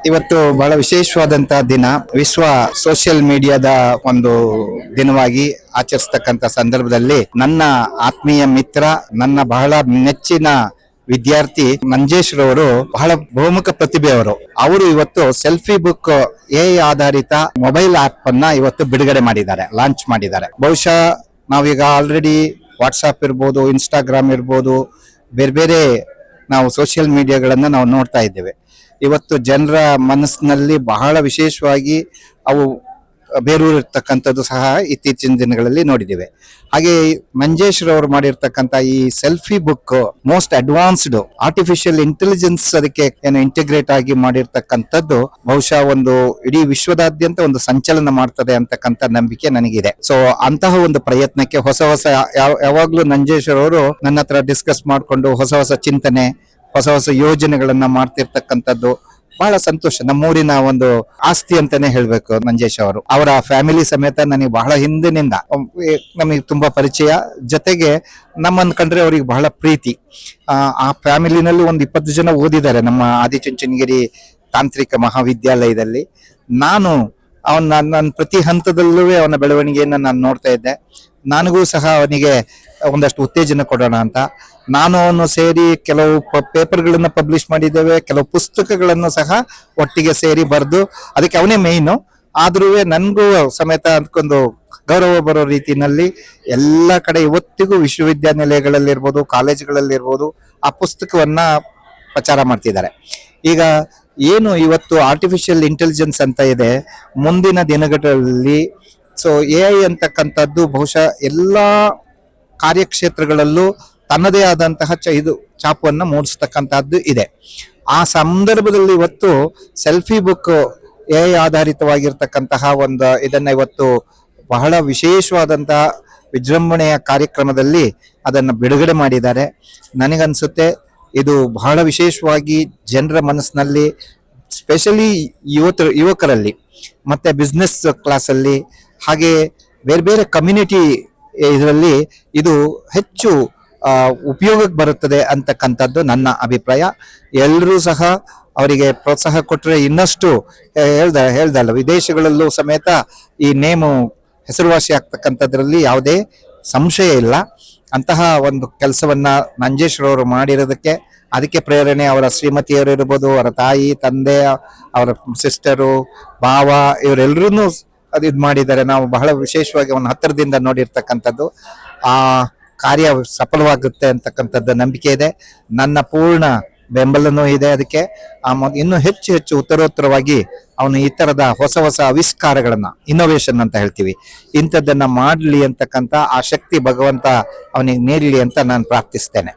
ಇವತ್ತು ಬಹಳ ವಿಶೇಷವಾದಂತಹ ದಿನ, ವಿಶ್ವ ಸೋಷಿಯಲ್ ಮೀಡಿಯಾದ ಒಂದು ದಿನವಾಗಿ ಆಚರಿಸ್ತಕ್ಕಂಥ ಸಂದರ್ಭದಲ್ಲಿ ನನ್ನ ಆತ್ಮೀಯ ಮಿತ್ರ, ನನ್ನ ಬಹಳ ನೆಚ್ಚಿನ ವಿದ್ಯಾರ್ಥಿ ಮಂಜೇಶ್ ರವರು ಬಹಳ ಬಹುಮುಖ ಪ್ರತಿಭೆಯವರು. ಅವರು ಇವತ್ತು ಸೆಲ್ಫಿ ಬುಕ್ ಎಐ ಆಧಾರಿತ ಮೊಬೈಲ್ ಆಪ್ ಅನ್ನ ಇವತ್ತು ಬಿಡುಗಡೆ ಮಾಡಿದ್ದಾರೆ, ಲಾಂಚ್ ಮಾಡಿದ್ದಾರೆ. ಬಹುಶಃ ನಾವೀಗ ಆಲ್ರೆಡಿ ವಾಟ್ಸಾಪ್ ಇರ್ಬೋದು, ಇನ್ಸ್ಟಾಗ್ರಾಮ್ ಇರ್ಬೋದು, ಬೇರೆ ಬೇರೆ ನಾವು ಸೋಷಿಯಲ್ ಮೀಡಿಯಾಗಳನ್ನ ನಾವು ನೋಡ್ತಾ ಇದ್ದೇವೆ. ಇವತ್ತು ಜನರ ಮನಸ್ಸಿನಲ್ಲಿ ಬಹಳ ವಿಶೇಷವಾಗಿ ಅವು ಬೇರೂರಿರ್ತಕ್ಕಂಥದ್ದು ಸಹ ಇತ್ತೀಚಿನ ದಿನಗಳಲ್ಲಿ ನೋಡಿದ್ದೇವೆ. ಹಾಗೆ ಮಂಜೇಶ್ ರವರು ಮಾಡಿರ್ತಕ್ಕಂಥ ಈ selfie book most advanced artificial intelligence ಅದಕ್ಕೆ ಏನು ಇಂಟಿಗ್ರೇಟ್ ಆಗಿ ಮಾಡಿರ್ತಕ್ಕಂಥದ್ದು ಬಹುಶಃ ಒಂದು ಇಡೀ ವಿಶ್ವದಾದ್ಯಂತ ಒಂದು ಸಂಚಲನ ಮಾಡ್ತದೆ ಅಂತಕ್ಕಂಥ ನಂಬಿಕೆ ನನಗಿದೆ. ಸೊ ಅಂತಹ ಒಂದು ಪ್ರಯತ್ನಕ್ಕೆ ಹೊಸ ಯಾವಾಗ್ಲೂ ಮಂಜೇಶ್ ರವರು ನನ್ನ ಹತ್ರ ಡಿಸ್ಕಸ್ ಮಾಡಿಕೊಂಡು ಹೊಸ ಚಿಂತನೆ, ಹೊಸ ಯೋಜನೆಗಳನ್ನ ಮಾಡ್ತಿರ್ತಕ್ಕಂಥದ್ದು ಬಹಳ ಸಂತೋಷ. ನಮ್ಮೂರಿನ ಒಂದು ಆಸ್ತಿ ಅಂತಾನೆ ಹೇಳ್ಬೇಕು ಮಂಜೇಶ್ ಅವರು. ಅವರ ಫ್ಯಾಮಿಲಿ ಸಮೇತ ನನಗೆ ಬಹಳ ಹಿಂದಿನಿಂದ ನಮಗೆ ತುಂಬಾ ಪರಿಚಯ, ಜೊತೆಗೆ ನಮ್ಮನ್ ಕಂಡ್ರೆ ಅವ್ರಿಗೆ ಬಹಳ ಪ್ರೀತಿ. ಆ ಫ್ಯಾಮಿಲಿನಲ್ಲಿ ಒಂದು 20 ಜನ ಓದಿದ್ದಾರೆ ನಮ್ಮ ಆದಿಚುಂಚನಗಿರಿ ತಾಂತ್ರಿಕ ಮಹಾವಿದ್ಯಾಲಯದಲ್ಲಿ. ನಾನು ನನ್ನ ಪ್ರತಿ ಹಂತದಲ್ಲೂ ಅವನ ಬೆಳವಣಿಗೆಯನ್ನು ನಾನು ನೋಡ್ತಾ ಇದ್ದೆ. ನನಗೂ ಸಹ ಅವನಿಗೆ ಒಂದಷ್ಟು ಉತ್ತೇಜನ ಕೊಡೋಣ ಅಂತ ನಾನು ಅವನು ಸೇರಿ ಕೆಲವು ಪೇಪರ್ಗಳನ್ನ ಪಬ್ಲಿಷ್ ಮಾಡಿದ್ದೇವೆ, ಕೆಲವು ಪುಸ್ತಕಗಳನ್ನು ಸಹ ಒಟ್ಟಿಗೆ ಸೇರಿ ಬರೆದು, ಅದಕ್ಕೆ ಅವನೇ ಮೇಯ್ನು. ಆದ್ರೂ ನನ್ಗೂ ಸಮೇತ ಅದಕ್ಕೊಂದು ಗೌರವ ಬರೋ ರೀತಿಯಲ್ಲಿ ಎಲ್ಲ ಕಡೆ ಇವತ್ತಿಗೂ ವಿಶ್ವವಿದ್ಯಾನಿಲಯಗಳಲ್ಲಿರ್ಬೋದು, ಕಾಲೇಜುಗಳಲ್ಲಿರ್ಬೋದು ಆ ಪುಸ್ತಕವನ್ನ ಪ್ರಚಾರ ಮಾಡ್ತಿದ್ದಾರೆ. ಈಗ ಏನು ಇವತ್ತು ಆರ್ಟಿಫಿಷಿಯಲ್ ಇಂಟೆಲಿಜೆನ್ಸ್ ಅಂತ ಇದೆ, ಮುಂದಿನ ದಿನಗಳಲ್ಲಿ ಸೊ ಎಐ ಅಂತಕ್ಕಂಥದ್ದು ಬಹುಶಃ ಎಲ್ಲಾ ಕಾರ್ಯಕ್ಷೇತ್ರಗಳಲ್ಲೂ ತನ್ನದೇ ಆದಂತಹ ಇದು ಚಾಪುವನ್ನು ಮೂಡಿಸ್ತಕ್ಕಂಥದ್ದು ಇದೆ. ಆ ಸಂದರ್ಭದಲ್ಲಿ ಇವತ್ತು ಸೆಲ್ಫಿ ಬುಕ್ ಎಐ ಆಧಾರಿತವಾಗಿರ್ತಕ್ಕಂತಹ ಒಂದು ಇದನ್ನ ಇವತ್ತು ಬಹಳ ವಿಶೇಷವಾದಂತಹ ವಿಜೃಂಭಣೆಯ ಕಾರ್ಯಕ್ರಮದಲ್ಲಿ ಅದನ್ನು ಬಿಡುಗಡೆ ಮಾಡಿದ್ದಾರೆ. ನನಗನ್ಸುತ್ತೆ ಇದು ಬಹಳ ವಿಶೇಷವಾಗಿ ಜನರ ಮನಸ್ಸಿನಲ್ಲಿ, ಸ್ಪೆಷಲಿ ಯುವಕರಲ್ಲಿ ಮತ್ತೆ ಬಿಸ್ನೆಸ್ ಕ್ಲಾಸಲ್ಲಿ, ಹಾಗೆ ಬೇರೆ ಬೇರೆ ಕಮ್ಯುನಿಟಿ ಇದರಲ್ಲಿ ಇದು ಹೆಚ್ಚು ಉಪಯೋಗಕ್ಕೆ ಬರುತ್ತದೆ ಅಂತಕ್ಕಂಥದ್ದು ನನ್ನ ಅಭಿಪ್ರಾಯ. ಎಲ್ಲರೂ ಸಹ ಅವರಿಗೆ ಪ್ರೋತ್ಸಾಹ ಕೊಟ್ಟರೆ ಇನ್ನಷ್ಟು ಹೇಳ್ದಲ್ಲ ವಿದೇಶಗಳಲ್ಲೂ ಸಮೇತ ಈ ನೇಮು ಹೆಸರುವಾಸಿ ಆಗ್ತಕ್ಕಂಥದ್ರಲ್ಲಿ ಯಾವುದೇ ಸಂಶಯ ಇಲ್ಲ. ಅಂತಹ ಒಂದು ಕೆಲಸವನ್ನ ಮಂಜೇಶ್ ರವರು ಮಾಡಿರೋದಕ್ಕೆ ಅದಕ್ಕೆ ಪ್ರೇರಣೆ ಅವರ ಶ್ರೀಮತಿಯವರು ಇರ್ಬೋದು, ಅವರ ತಾಯಿ, ತಂದೆ, ಅವರ ಸಿಸ್ಟರು, ಭಾವ, ಇವರೆಲ್ಲರೂ ಅದು ಇದು ಮಾಡಿದ್ದಾರೆ. ನಾವು ಬಹಳ ವಿಶೇಷವಾಗಿ ಅವನ ಹತ್ತಿರದಿಂದ ನೋಡಿರ್ತಕ್ಕಂಥದ್ದು. ಆ ಕಾರ್ಯ ಸಫಲವಾಗುತ್ತೆ ಅಂತಕ್ಕಂಥದ್ದು ನಂಬಿಕೆ ಇದೆ. ನನ್ನ ಪೂರ್ಣ ಬೆಂಬಲನೂ ಇದೆ ಅದಕ್ಕೆ. ಇನ್ನು ಹೆಚ್ಚು ಉತ್ತರೋತ್ತರವಾಗಿ ಅವನು ಈ ತರದ ಹೊಸ ಆವಿಷ್ಕಾರಗಳನ್ನ, ಇನ್ನೋವೇಷನ್ ಅಂತ ಹೇಳ್ತೀವಿ, ಇಂಥದ್ದನ್ನ ಮಾಡಲಿ ಅಂತಕ್ಕಂಥ ಆ ಶಕ್ತಿ ಭಗವಂತ ಅವನಿಗೆ ನೀಡಲಿ ಅಂತ ನಾನು ಪ್ರಾರ್ಥಿಸ್ತೇನೆ.